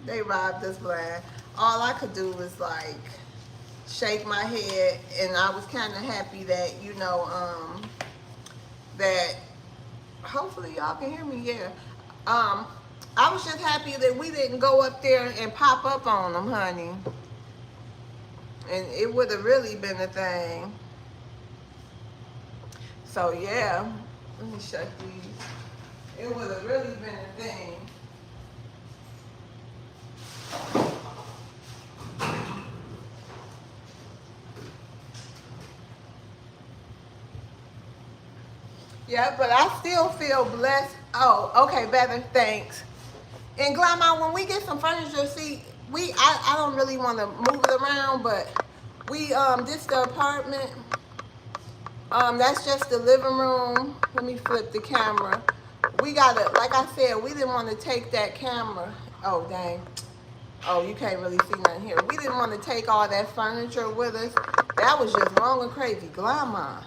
They robbed us blind. All I could do was like shake my head, and I was kind of happy that that hopefully y'all can hear me. Yeah. Um, I was just happy that we didn't go up there and pop up on them, honey. And it would have really been a thing. So yeah, let me shut these. It would have really been a thing. Yeah, but I still feel blessed. Oh, okay, better. Thanks. And Grandma, when we get some furniture, see, I don't really want to move it around, but this the apartment. That's just the living room. Let me flip the camera. We gotta, like I said, we didn't want to take that camera. Oh dang. Oh, you can't really see nothing here. We didn't want to take all that furniture with us. That was just wrong and crazy. Grandma.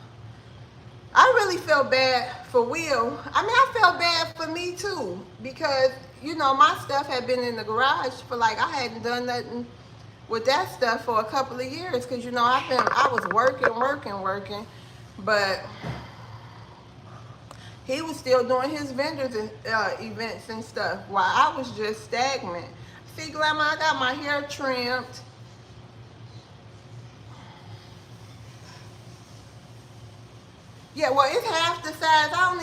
I really felt bad for Will. I mean, I felt bad for me too because my stuff had been in the garage for like I hadn't done nothing with that stuff for a couple of years because I was working, but he was still doing his vendors and events and stuff while I was just stagnant. See, Grandma, I got my hair trimmed. Yeah, well, it's half the size. I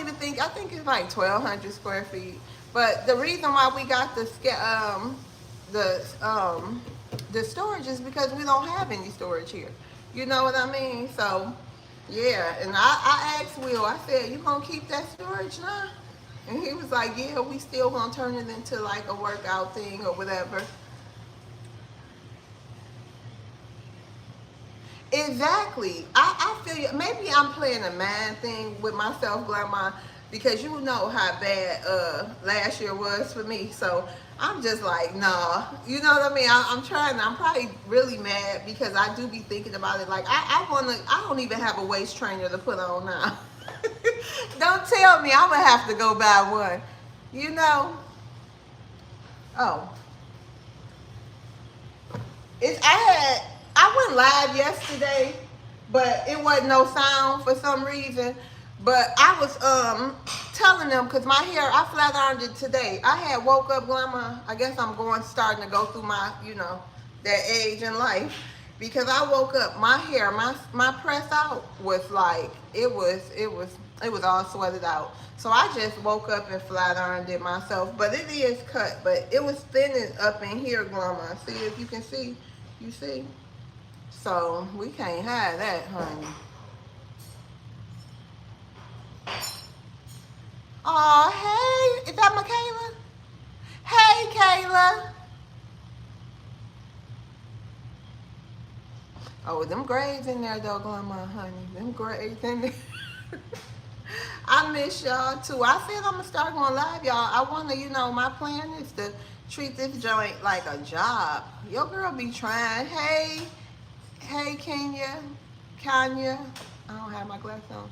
think it's like 1,200 square feet. But the reason why we got the the storage is because we don't have any storage here. You know what I mean? So, yeah. And I asked Will. I said, "You gonna keep that storage now?" And he was like, "Yeah, we still gonna turn it into like a workout thing or whatever." Exactly. I feel you. Maybe I'm playing a mind thing with myself, Grandma, because you know how bad last year was for me. So I'm just like, nah. You know what I mean? I'm trying. I'm probably really mad because I do be thinking about it. Like I don't even have a waist trainer to put on now. Don't tell me I'm gonna have to go buy one. You know? Oh, I went live yesterday, but it wasn't no sound for some reason. But I was telling them because my hair I flat ironed it today. I had woke up, Grandma. I guess I'm starting to go through my that age in life because I woke up my hair my press out was like it was all sweated out. So I just woke up and flat ironed it myself. But it is cut, but it was thinning up in here, Grandma. See if you can see. You see? So we can't have that, honey. Oh, hey, is that Michaela? Hey, Kayla. Oh, them grades in there though, Grandma, honey. Them grades in there. I miss y'all too. I said I'm gonna start going live, y'all. I wanna, my plan is to treat this joint like a job. Your girl be trying. Hey, Kenya. I don't have my glasses on.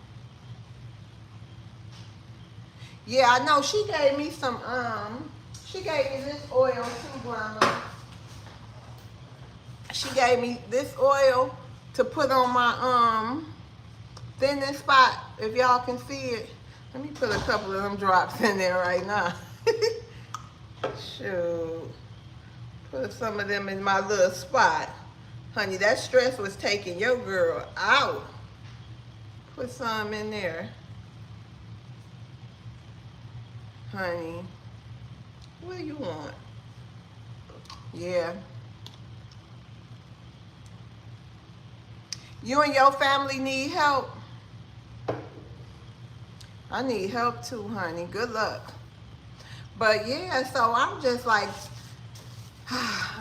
Yeah, I know. She gave me she gave me this oil too, Grandma. She gave me this oil to put on my thinning spot. If y'all can see it, let me put a couple of them drops in there right now. Shoot, put some of them in my little spot, honey. That stress was taking your girl out. Put some in there, honey. What do you want? Yeah. You and your family need help. I need help too, honey. Good luck. But yeah, so I'm just like,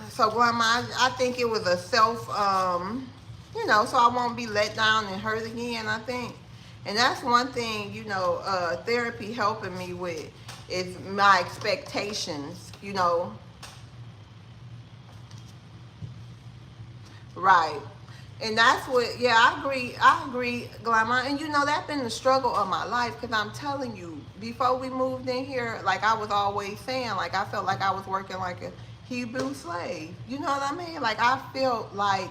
so Grandma, I think it was a so I won't be let down and hurt again, I think. And that's one thing, therapy helping me with is my expectations. Right. And that's what, yeah, I agree, Glamour. And that's been the struggle of my life because I'm telling you, before we moved in here, like I was always saying, like I felt like I was working like a Hebrew slave. You know what I mean? Like I felt I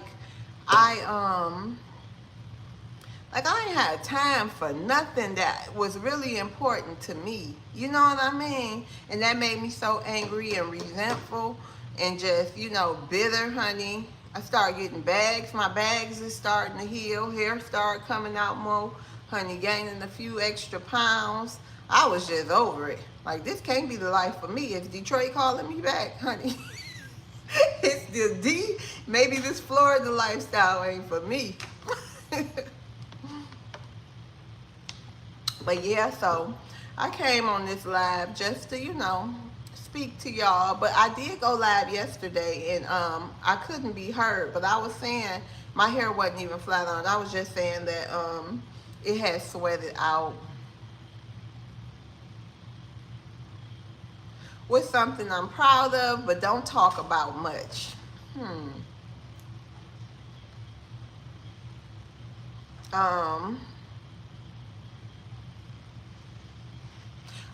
I ain't had time for nothing that was really important to me. You know what I mean? And that made me so angry and resentful and just, bitter, honey. I started getting bags. My bags is starting to heal. Hair started coming out more. Honey, gaining a few extra pounds. I was just over it. Like, this can't be the life for me. Is Detroit calling me back, honey? It's the D. Maybe this Florida lifestyle ain't for me. But yeah, so I came on this live just to, speak to y'all. But I did go live yesterday and I couldn't be heard. But I was saying my hair wasn't even flat on. I was just saying that it had sweated out. What's something I'm proud of but don't talk about much?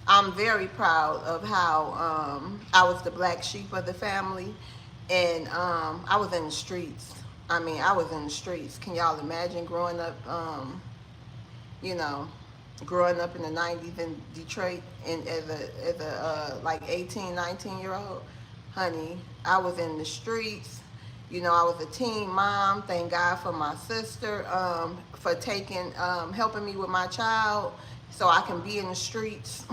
I'm very proud of how I was the black sheep of the family, and I was in the streets. I mean, I was in the streets. Can y'all imagine growing up, you know, growing up in the 90s in Detroit and as a like 18, 19-year-old? Honey, I was in the streets. I was a teen mom. Thank God for my sister for helping me with my child so I can be in the streets.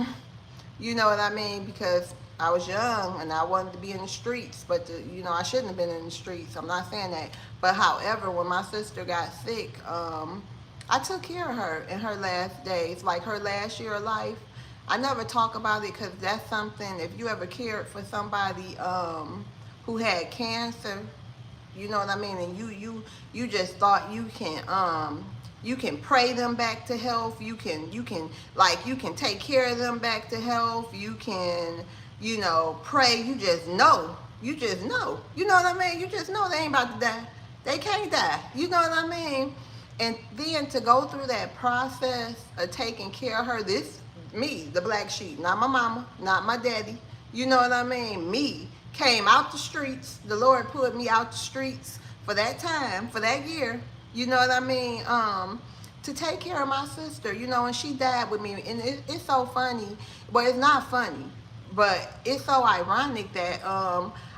You know what I mean? Because I was young and I wanted to be in the streets, but I shouldn't have been in the streets. I'm not saying that. But however, when my sister got sick, I took care of her in her last days, like her last year of life. I never talk about it because that's something, if you ever cared for somebody who had cancer, you know what I mean, and you just thought you can pray them back to health. You can take care of them back to health. You can, pray. You just know. You just know. You know what I mean? You just know they ain't about to die. They can't die. You know what I mean? And then to go through that process of taking care of her, me, the black sheep, not my mama, not my daddy. You know what I mean? Me came out the streets. The Lord put me out the streets for that time, for that year. You know what I mean? To take care of my sister, and she died with me. And it's so funny. Well, it's not funny, but it's so ironic that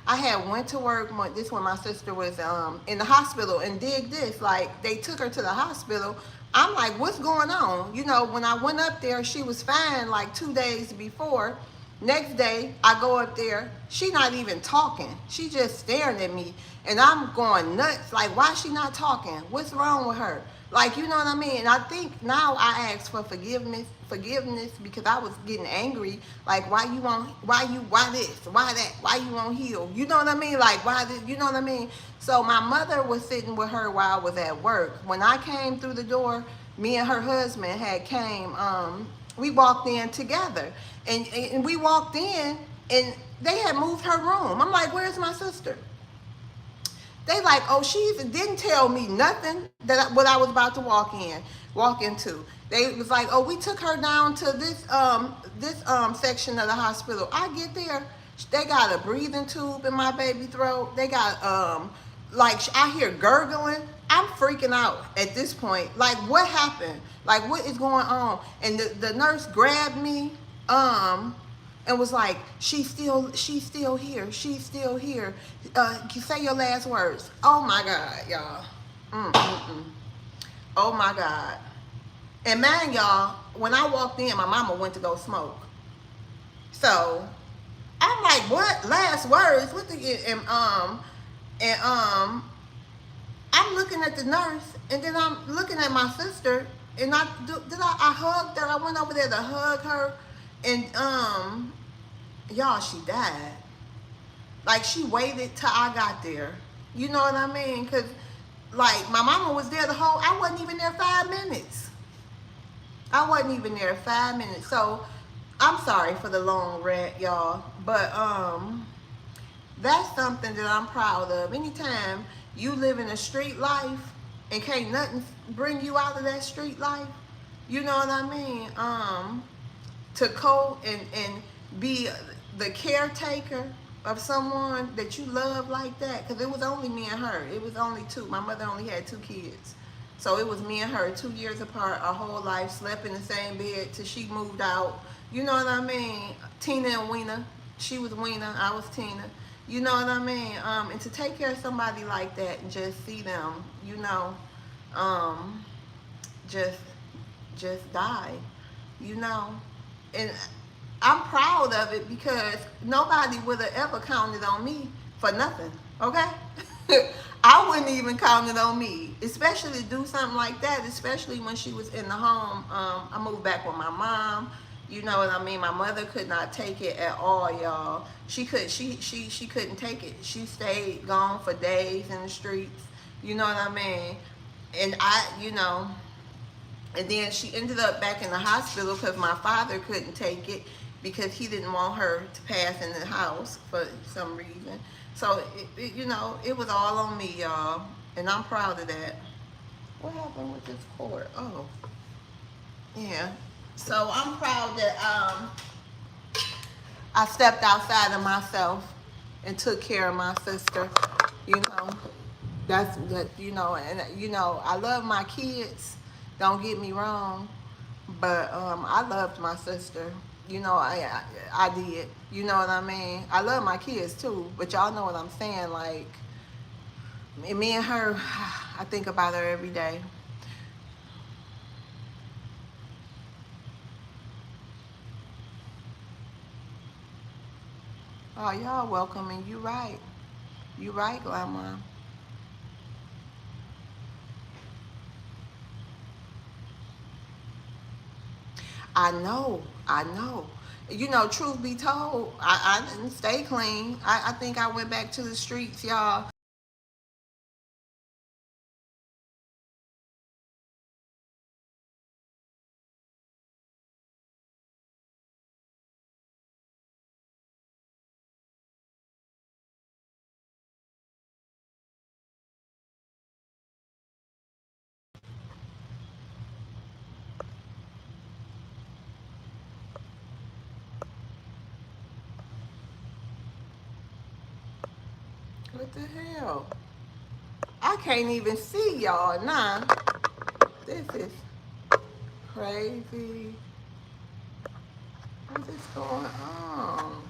I had went to work when my sister was in the hospital, and dig this, like they took her to the hospital. I'm like, what's going on? When I went up there, she was fine like 2 days before. Next day, I go up there. She not even talking. She just staring at me. And I'm going nuts. Like, why is she not talking? What's wrong with her? Like, you know what I mean? And I think now I ask for forgiveness because I was getting angry. Like, why this? Why that? Why you won't heal? You know what I mean? Like, why this? You know what I mean? So my mother was sitting with her while I was at work. When I came through the door, me and her husband had came, we walked in together. And we walked in and they had moved her room. I'm like, where's my sister? They like, oh, she didn't tell me nothing what I was about to walk into. They was like, oh, we took her down to this section of the hospital. I get there, they got a breathing tube in my baby throat. They got I hear gurgling. I'm freaking out at this point. Like, what happened? Like, what is going on? And the nurse grabbed me and was like, she's still here. She's still here. Say your last words. Oh my God, y'all. Oh my God. And man, y'all, when I walked in, my mama went to go smoke. So I'm like, what last words? What I'm looking at the nurse, and then I'm looking at my sister, and I hugged her. I went over there to hug her, and y'all, she died. Like, she waited till I got there. You know what I mean? Cause like my mama was there I wasn't even there 5 minutes. I wasn't even there 5 minutes. So I'm sorry for the long rant, y'all, but that's something that I'm proud of. Anytime you live in a street life and can't nothing bring you out of that street life, you know what I mean? To go and be the caretaker of someone that you love like that, because it was only me and her. It was only two. My mother only had two kids. So it was me and her, 2 years apart, our whole life, slept in the same bed till she moved out. You know what I mean? Tina and Weena. She was Weena, I was Tina. You know what I mean? And to take care of somebody like that and just see them, um, just die, you know. And I'm proud of it because nobody would have ever counted on me for nothing. Okay? I wouldn't even count it on me, especially to do something like that, especially when she was in the home. I moved back with my mom. You know what I mean? My mother could not take it at all, y'all. She couldn't take it. She stayed gone for days in the streets. You know what I mean? And and then she ended up back in the hospital because my father couldn't take it because he didn't want her to pass in the house for some reason. So, it was all on me, y'all. And I'm proud of that. What happened with this cord? Oh, yeah. So I'm proud that I stepped outside of myself and took care of my sister. You know, that's that. And I love my kids. Don't get me wrong, but I loved my sister. I did. You know what I mean? I love my kids too, but y'all know what I'm saying. Like me and her, I think about her every day. Oh, y'all welcome, and you right. You right, Grandma. I know. I know. Truth be told, I didn't stay clean. I think I went back to the streets, y'all. What the hell? I can't even see y'all now. This is crazy. What is going on?